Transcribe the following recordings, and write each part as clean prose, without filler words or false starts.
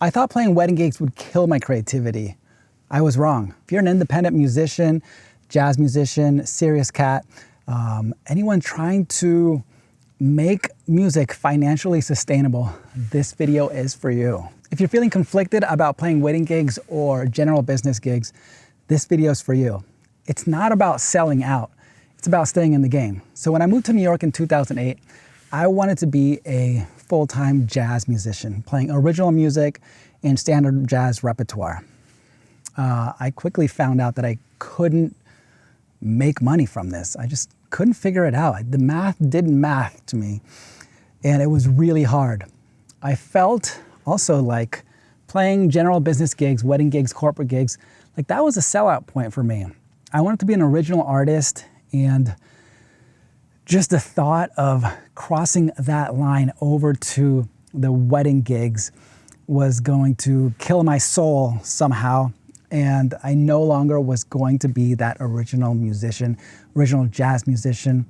I thought playing wedding gigs would kill my creativity. I was wrong. If you're an independent musician, jazz musician, serious cat, anyone trying to make music financially sustainable, this video is for you. If you're feeling conflicted about playing wedding gigs or general business gigs, this video is for you. It's not about selling out, it's about staying in the game. So when I moved to New York in 2008, I wanted to be a full-time jazz musician, playing original music and standard jazz repertoire. I quickly found out that I couldn't make money from this. I just couldn't figure it out. The math didn't math to me, and it was really hard. I felt also like playing general business gigs, wedding gigs, corporate gigs, like that was a sellout point for me. I wanted to be an original artist, and just the thought of crossing that line over to the wedding gigs was going to kill my soul somehow. And I no longer was going to be that original musician, original jazz musician.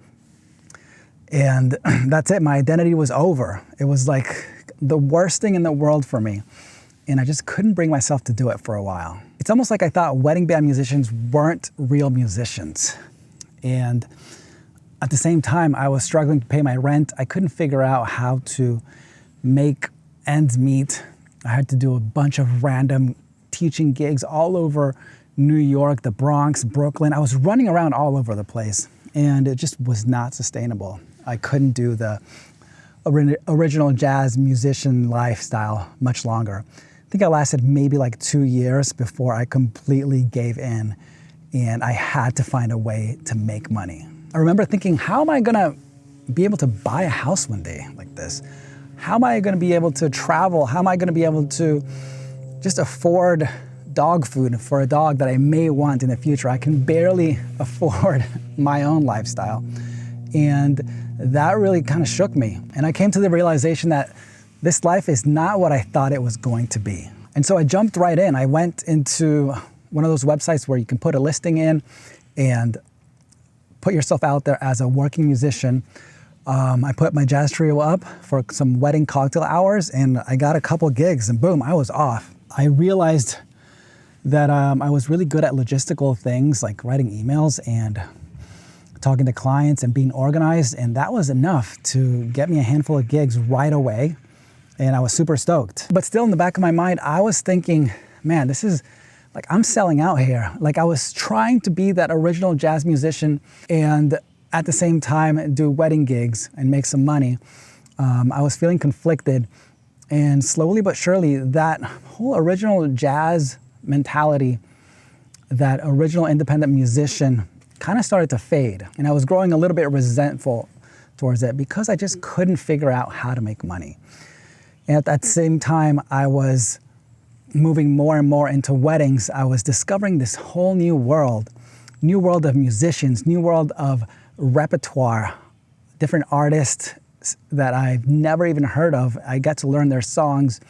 And that's it, my identity was over. It was like the worst thing in the world for me. And I just couldn't bring myself to do it for a while. It's almost like I thought wedding band musicians weren't real musicians. And at the same time, I was struggling to pay my rent. I couldn't figure out how to make ends meet. I had to do a bunch of random teaching gigs all over New York, the Bronx, Brooklyn. I was running around all over the place, and it just was not sustainable. I couldn't do the original jazz musician lifestyle much longer. I think I lasted maybe like 2 years before I completely gave in, and I had to find a way to make money. I remember thinking, how am I gonna be able to buy a house one day like this? How am I gonna be able to travel? How am I gonna be able to just afford dog food for a dog that I may want in the future? I can barely afford my own lifestyle. And that really kind of shook me. And I came to the realization that this life is not what I thought it was going to be. And so I jumped right in. I went into one of those websites where you can put a listing in and put yourself out there as a working musician. I put my jazz trio up for some wedding cocktail hours, and I got a couple gigs, and boom, I was off. I realized that I was really good at logistical things like writing emails and talking to clients and being organized, and that was enough to get me a handful of gigs right away, and I was super stoked. But still in the back of my mind, I was thinking, man, this is like, I'm selling out here. Like, I was trying to be that original jazz musician and at the same time do wedding gigs and make some money. I was feeling conflicted. And slowly but surely, that whole original jazz mentality, that original independent musician kind of started to fade. And I was growing a little bit resentful towards it because I just couldn't figure out how to make money. And at that same time, I was moving more and more into weddings. I was discovering this whole new world of musicians, new world of repertoire, different artists that I've never even heard of. I got to learn their songs,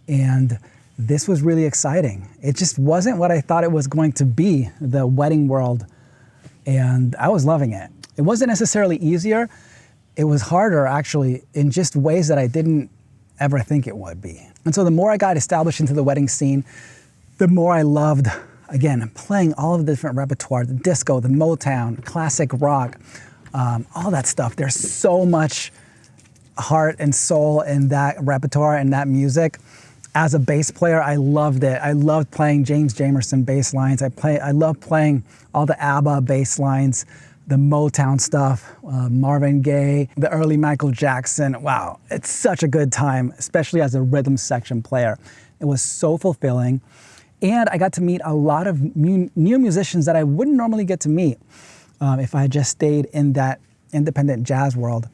and this was really exciting. It just wasn't what I thought it was going to be, the wedding world, and I was loving it. It wasn't necessarily easier. It was harder, actually, in just ways that I didn't ever think it would be. And so the more I got established into the wedding scene, the more I loved, again, playing all of the different repertoire, the disco, the Motown, classic rock, all that stuff. There's so much heart and soul in that repertoire and that music. As a bass player, I loved it. I loved playing James Jamerson bass lines. I love playing all the ABBA bass lines, the Motown stuff, Marvin Gaye, the early Michael Jackson. Wow, it's such a good time, especially as a rhythm section player. It was so fulfilling. And I got to meet a lot of new musicians that I wouldn't normally get to meet if I had just stayed in that independent jazz world.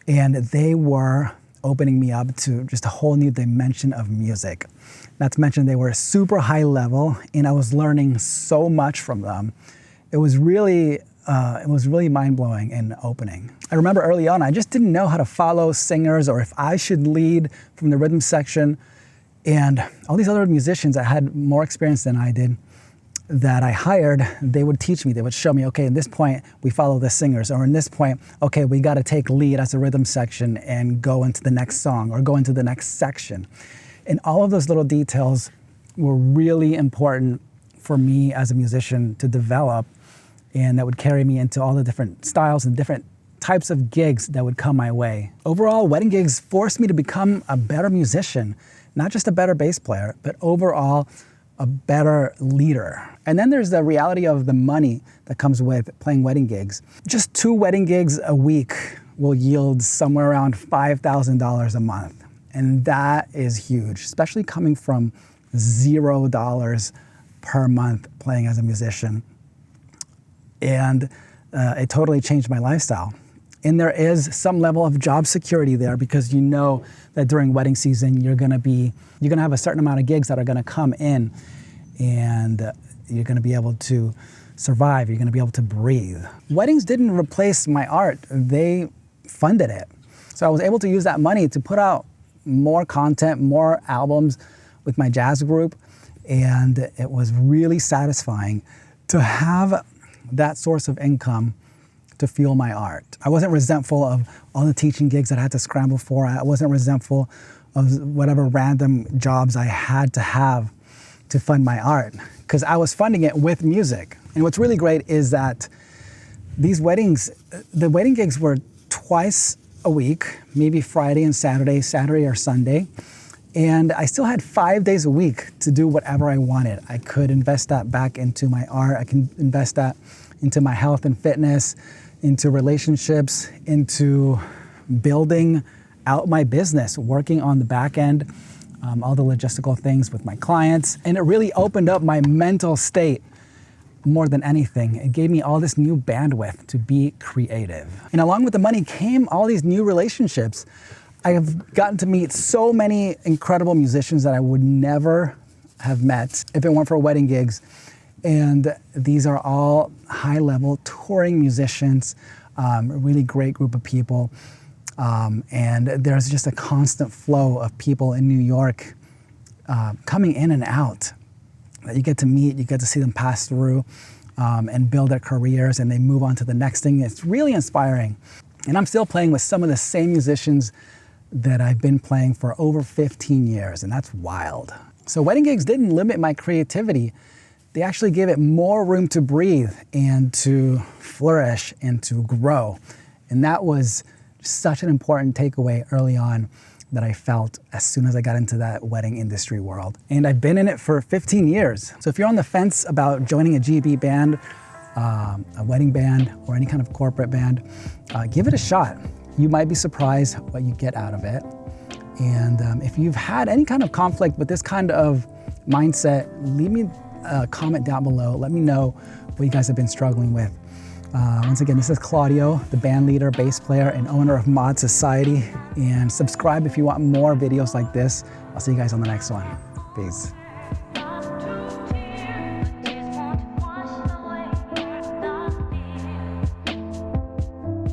And they were opening me up to just a whole new dimension of music. Not to mention they were super high level, and I was learning so much from them. It was really mind-blowing and opening. I remember early on, I just didn't know how to follow singers or if I should lead from the rhythm section. And all these other musicians that had more experience than I did that I hired, they would teach me, they would show me, okay, in this point, we follow the singers, or in this point, okay, we gotta take lead as a rhythm section and go into the next song or go into the next section. And all of those little details were really important for me as a musician to develop, and that would carry me into all the different styles and different types of gigs that would come my way. Overall, wedding gigs forced me to become a better musician, not just a better bass player, but overall a better leader. And then there's the reality of the money that comes with playing wedding gigs. Just 2 wedding gigs a week will yield somewhere around $5,000 a month. And that is huge, especially coming from $0 per month playing as a musician. And it totally changed my lifestyle. And there is some level of job security there, because you know that during wedding season, you're gonna have a certain amount of gigs that are gonna come in, and you're gonna be able to survive, you're gonna be able to breathe. Weddings didn't replace my art, they funded it. So I was able to use that money to put out more content, more albums with my jazz group, and it was really satisfying to have that source of income to fuel my art. I wasn't resentful of all the teaching gigs that I had to scramble for. I wasn't resentful of whatever random jobs I had to have to fund my art, because I was funding it with music. And what's really great is that these weddings, the wedding gigs were twice a week, maybe Friday and Saturday or Sunday. And I still had 5 days a week to do whatever I wanted. I could invest that back into my art. I can invest that into my health and fitness, into relationships, into building out my business, working on the back end, all the logistical things with my clients. And it really opened up my mental state more than anything. It gave me all this new bandwidth to be creative. And along with the money came all these new relationships. I have gotten to meet so many incredible musicians that I would never have met if it weren't for wedding gigs. And these are all high-level touring musicians, a really great group of people. And there's just a constant flow of people in New York coming in and out that you get to meet, you get to see them pass through and build their careers, and they move on to the next thing. It's really inspiring. And I'm still playing with some of the same musicians that I've been playing for over 15 years, and that's wild. So wedding gigs didn't limit my creativity. They actually gave it more room to breathe and to flourish and to grow. And that was such an important takeaway early on that I felt as soon as I got into that wedding industry world. And I've been in it for 15 years. So if you're on the fence about joining a GB band, a wedding band, or any kind of corporate band, give it a shot. You might be surprised what you get out of it. And if you've had any kind of conflict with this kind of mindset, leave me a comment down below. Let me know what you guys have been struggling with. Once again, this is Claudio, the band leader, bass player, and owner of Mod Society. And subscribe if you want more videos like this. I'll see you guys on the next one. Peace.